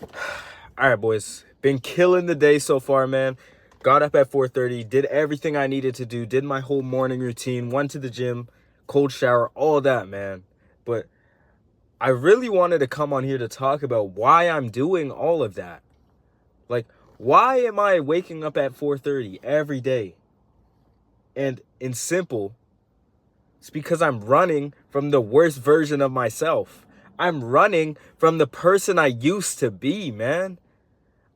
All right, boys. Been killing the day so far, man. Got up at 4:30, did everything I needed to do, did my whole morning routine, went to the gym, cold shower, all that, man. But I really wanted to come on here to talk about why I'm doing all of that. Like, why am I waking up at 4:30 every day? And in simple, it's because I'm running from the worst version of myself. I'm running from the person I used to be, man.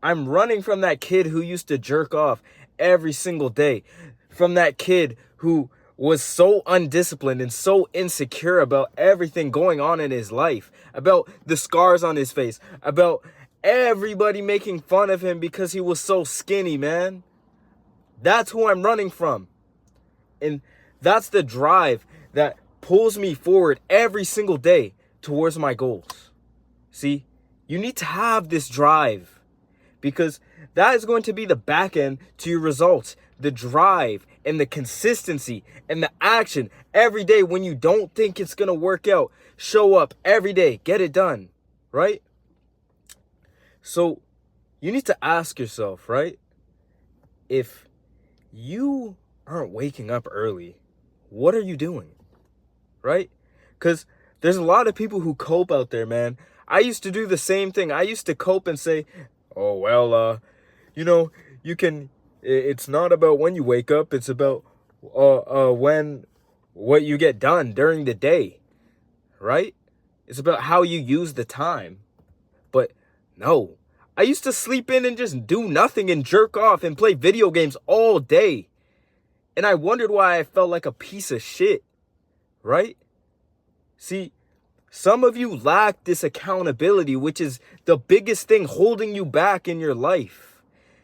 I'm running from that kid who used to jerk off every single day. From that kid who was so undisciplined and so insecure about everything going on in his life. About the scars on his face. About everybody making fun of him because he was so skinny, man. That's who I'm running from. And that's the drive that pulls me forward every single day towards my goals. See, you need to have this drive, because that is going to be the back end to your results. The drive and the consistency and the action every day when you don't think it's going to work out. Show up every day. Get it done. Right? So you need to ask yourself, right? If you aren't waking up early, what are you doing? Right? Because there's a lot of people who cope out there, man. I used to do the same thing. I used to cope and say, oh, well, you can, it's not about when you wake up. It's about what you get done during the day, right? It's about how you use the time. But no, I used to sleep in and just do nothing and jerk off and play video games all day. And I wondered why I felt like a piece of shit, right? See, some of you lack this accountability, which is the biggest thing holding you back in your life.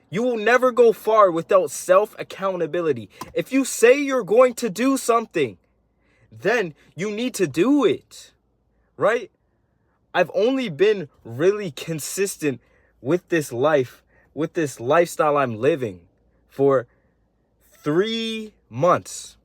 You will never go far without self-accountability. If you say you're going to do something, then you need to do it, right? I've only been really consistent with this life, with this lifestyle I'm living for 3 months,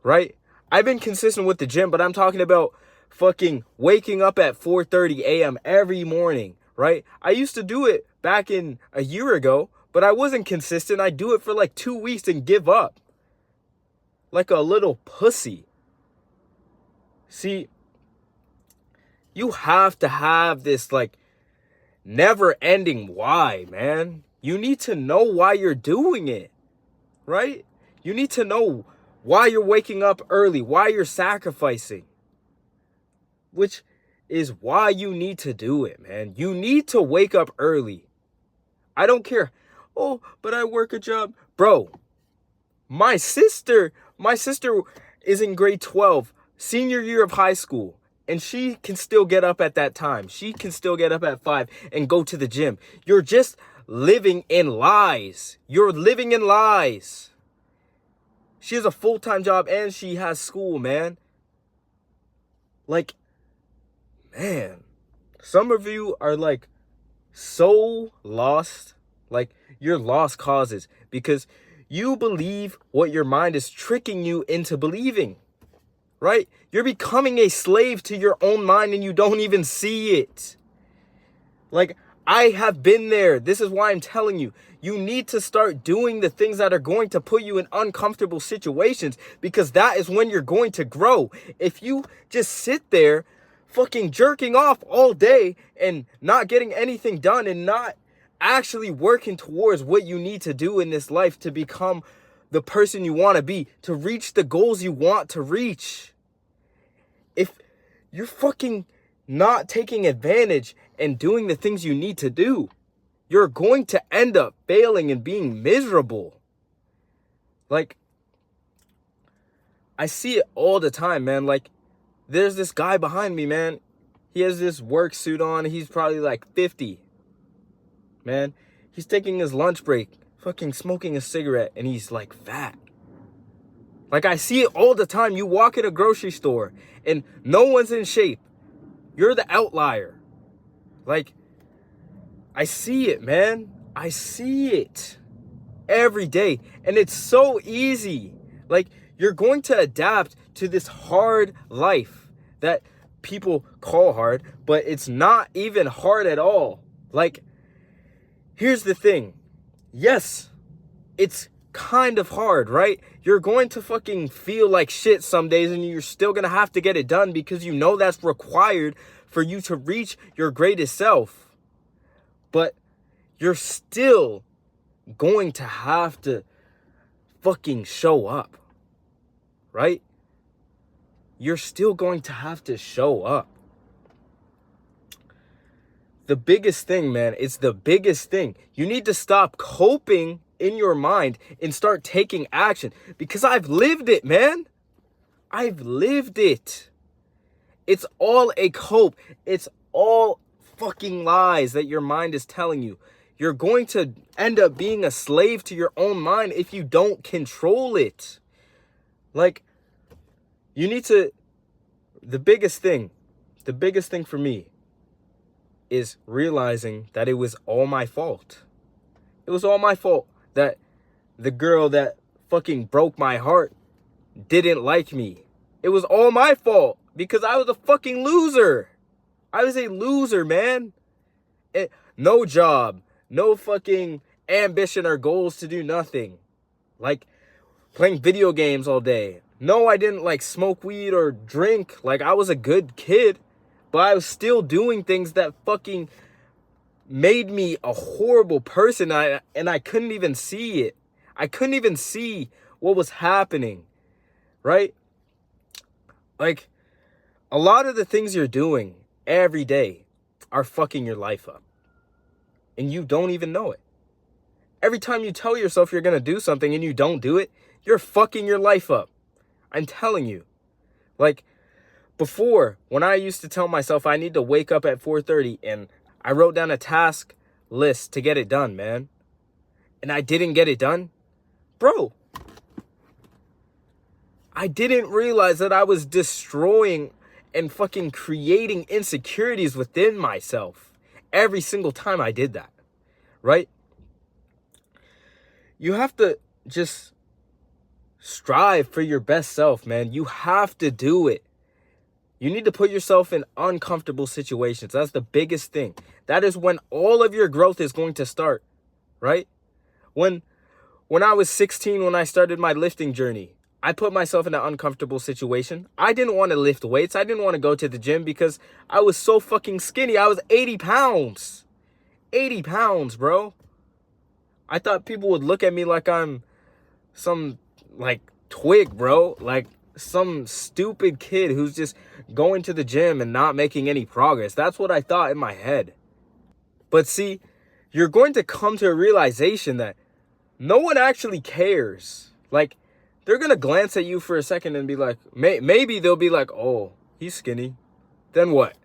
right? I've been consistent with the gym, but I'm talking about fucking waking up at 4:30 a.m. every morning, right? I used to do it back in a year ago, but I wasn't consistent. I do it for like 2 weeks and give up. Like a little pussy. See, you have to have this like never-ending why, man. You need to know why you're doing it, right? You need to know why you're waking up early, why you're sacrificing. Which is why you need to do it, man. You need to wake up early. I don't care. Oh, but I work a job. Bro, my sister is in grade 12, senior year of high school. And she can still get up at that time. She can still get up at 5 and go to the gym. You're just living in lies. You're living in lies. She has a full-time job and she has school, man. Like, man, some of you are like so lost, like you're lost causes because you believe what your mind is tricking you into believing, right? You're becoming a slave to your own mind and you don't even see it. Like, I have been there. This is why I'm telling you, you need to start doing the things that are going to put you in uncomfortable situations, because that is when you're going to grow. If you just sit there fucking jerking off all day and not getting anything done and not actually working towards what you need to do in this life to become the person you want to be, to reach the goals you want to reach. If you're fucking not taking advantage and doing the things you need to do, you're going to end up failing and being miserable. Like, I see it all the time, man. Like, there's this guy behind me, man. He has this work suit on. He's probably like 50. Man, he's taking his lunch break, fucking smoking a cigarette, and he's like fat. Like, I see it all the time. You walk in a grocery store and no one's in shape. You're the outlier. Like, I see it, man. I see it every day. And it's so easy. Like, you're going to adapt to this hard life that people call hard, but it's not even hard at all. Like, Here's the thing. Yes, it's kind of hard, right? You're going to fucking feel like shit some days and you're still going to have to get it done because you know that's required for you to reach your greatest self. But you're still going to have to fucking show up, right? You're still going to have to show up. The biggest thing, man, it's the biggest thing. You need to stop coping in your mind and start taking action because I've lived it, man. I've lived it. It's all a cope. It's all fucking lies that your mind is telling you. You're going to end up being a slave to your own mind if you don't control it. Like, you need to, the biggest thing for me is realizing that it was all my fault. It was all my fault that the girl that fucking broke my heart didn't like me. It was all my fault because I was a fucking loser. I was a loser, man. No job, no fucking ambition or goals to do nothing. Like playing video games all day. No, I didn't like smoke weed or drink. Like I was a good kid. But I was still doing things that fucking made me a horrible person. And I couldn't even see it. I couldn't even see what was happening. Right? Like, a lot of the things you're doing every day are fucking your life up. And you don't even know it. Every time you tell yourself you're going to do something and you don't do it, you're fucking your life up. I'm telling you. Like, before, when I used to tell myself I need to wake up at 4:30 and I wrote down a task list to get it done, man. And I didn't get it done. Bro, I didn't realize that I was destroying and fucking creating insecurities within myself every single time I did that, right? You have to just strive for your best self, man. You have to do it. You need to put yourself in uncomfortable situations. That's the biggest thing. That is when all of your growth is going to start, right? When I was 16, when I started my lifting journey, I put myself in an uncomfortable situation. I didn't want to lift weights. I didn't want to go to the gym because I was so fucking skinny. I was 80 pounds. 80 pounds, bro. I thought people would look at me like I'm some, like, twig, bro. Like, some stupid kid who's just going to the gym and not making any progress. That's what I thought in my head. But see, you're going to come to a realization that no one actually cares. Like, they're going to glance at you for a second and be like, maybe they'll be like, oh, he's skinny. Then what?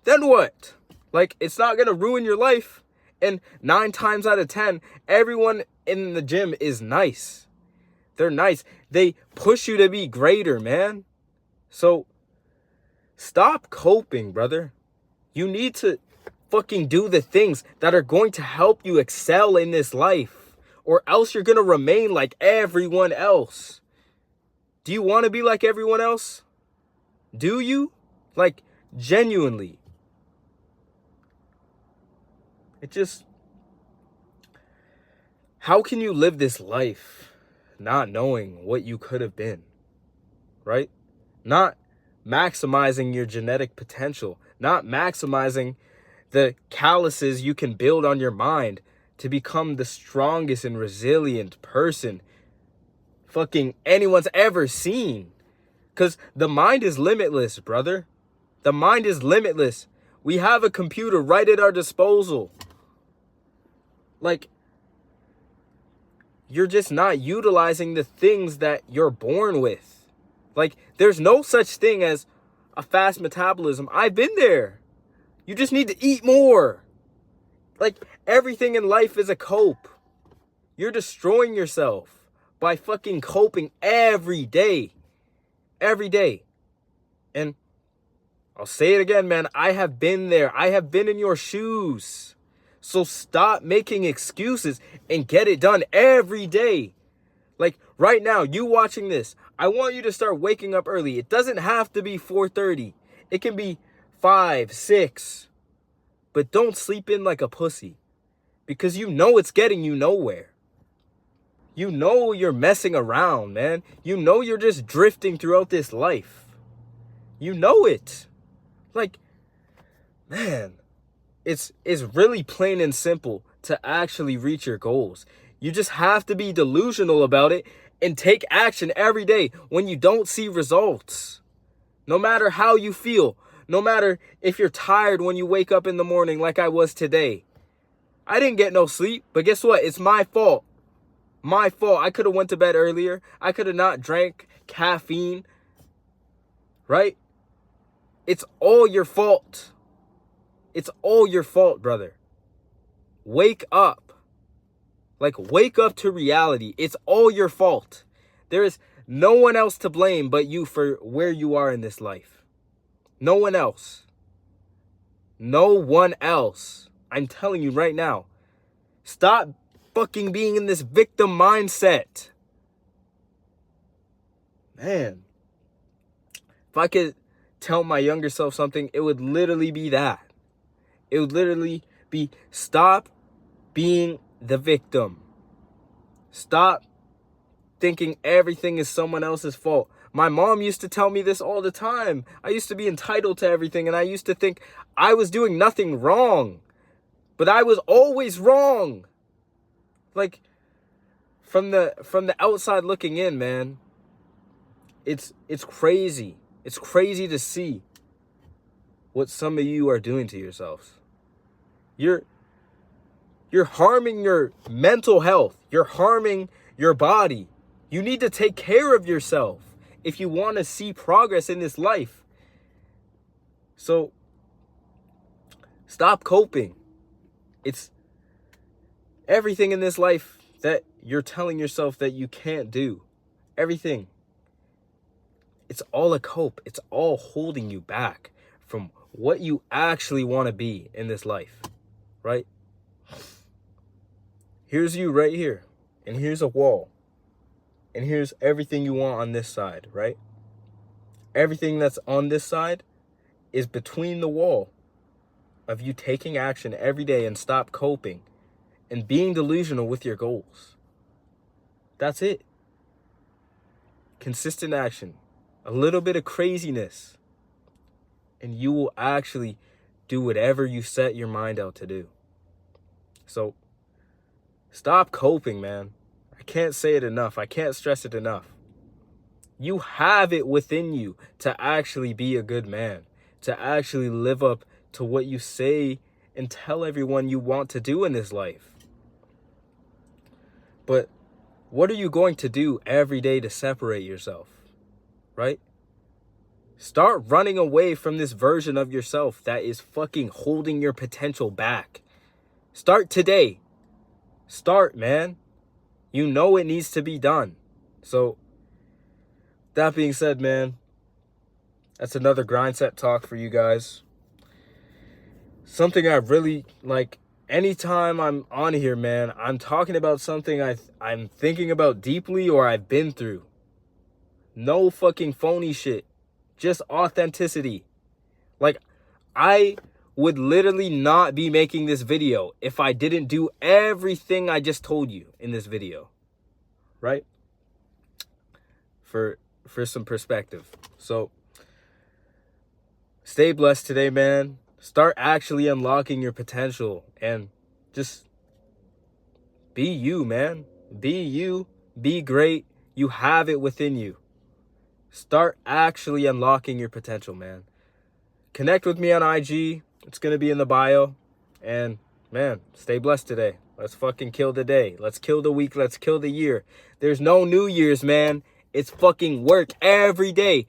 Then what? Like, it's not going to ruin your life. And 9 times out of 10, everyone in the gym is nice. They're nice. They push you to be greater, man. So, stop coping, brother. You need to fucking do the things that are going to help you excel in this life. Or else you're going to remain like everyone else. Do you want to be like everyone else? Do you? Like, genuinely. It just... How can you live this life not knowing what you could have been, right? Not maximizing your genetic potential, not maximizing the calluses you can build on your mind to become the strongest and resilient person fucking anyone's ever seen. Because the mind is limitless, brother. The mind is limitless. We have a computer right at our disposal. Like, you're just not utilizing the things that you're born with. Like, there's no such thing as a fast metabolism. I've been there. You just need to eat more. Like, everything in life is a cope. You're destroying yourself by fucking coping every day. Every day. And I'll say it again, man. I have been there. I have been in your shoes. So stop making excuses and get it done every day. Like right now, you watching this, I want you to start waking up early. It doesn't have to be 4:30. It can be 5, 6. But don't sleep in like a pussy. because you know it's getting you nowhere. You know you're messing around, man. You know you're just drifting throughout this life. You know it. Like, man, it's really plain and simple to actually reach your goals. You just have to be delusional about it and take action every day when you don't see results. No matter how you feel, no matter if you're tired when you wake up in the morning like I was today. I didn't get no sleep, but guess what? It's my fault. My fault. I could have went to bed earlier. I could have not drank caffeine. Right? It's all your fault. It's all your fault, brother. Wake up. Like, wake up to reality. It's all your fault. There is no one else to blame but you for where you are in this life. No one else. No one else. I'm telling you right now. Stop fucking being in this victim mindset. Man. If I could tell my younger self something, it would literally be that. It would literally be, stop being the victim. Stop thinking everything is someone else's fault. My mom used to tell me this all the time. I used to be entitled to everything, and I used to think I was doing nothing wrong. But I was always wrong. Like, from the outside looking in, man, it's crazy. It's crazy to see what some of you are doing to yourselves. You're harming your mental health. You're harming your body. You need to take care of yourself if you want to see progress in this life. So, stop coping. It's everything in this life that you're telling yourself that you can't do. Everything. It's all a cope. It's all holding you back from what you actually want to be in this life. Right? Here's you right here. And here's a wall. And here's everything you want on this side, right? Everything that's on this side is between the wall of you taking action every day and stop coping and being delusional with your goals. That's it. Consistent action. A little bit of craziness. And you will actually do whatever you set your mind out to do. So, stop coping, man. I can't say it enough. I can't stress it enough. You have it within you to actually be a good man, to actually live up to what you say and tell everyone you want to do in this life. But what are you going to do every day to separate yourself, right? Start running away from this version of yourself that is fucking holding your potential back. Start today. Start, man. You know it needs to be done. So, that being said, man, that's another grind set talk for you guys. Something I really, like, anytime I'm on here, man, I'm talking about something I'm thinking about deeply or I've been through. No fucking phony shit. Just authenticity. Like, I would literally not be making this video if I didn't do everything I just told you in this video. Right? For some perspective. So, stay blessed today, man. Start actually unlocking your potential and just be you, man. Be you. Be great. You have it within you. Start actually unlocking your potential, man. Connect with me on IG. It's going to be in the bio. And, man, stay blessed today. Let's fucking kill the day. Let's kill the week. Let's kill the year. There's no New Year's, man. It's fucking work every day.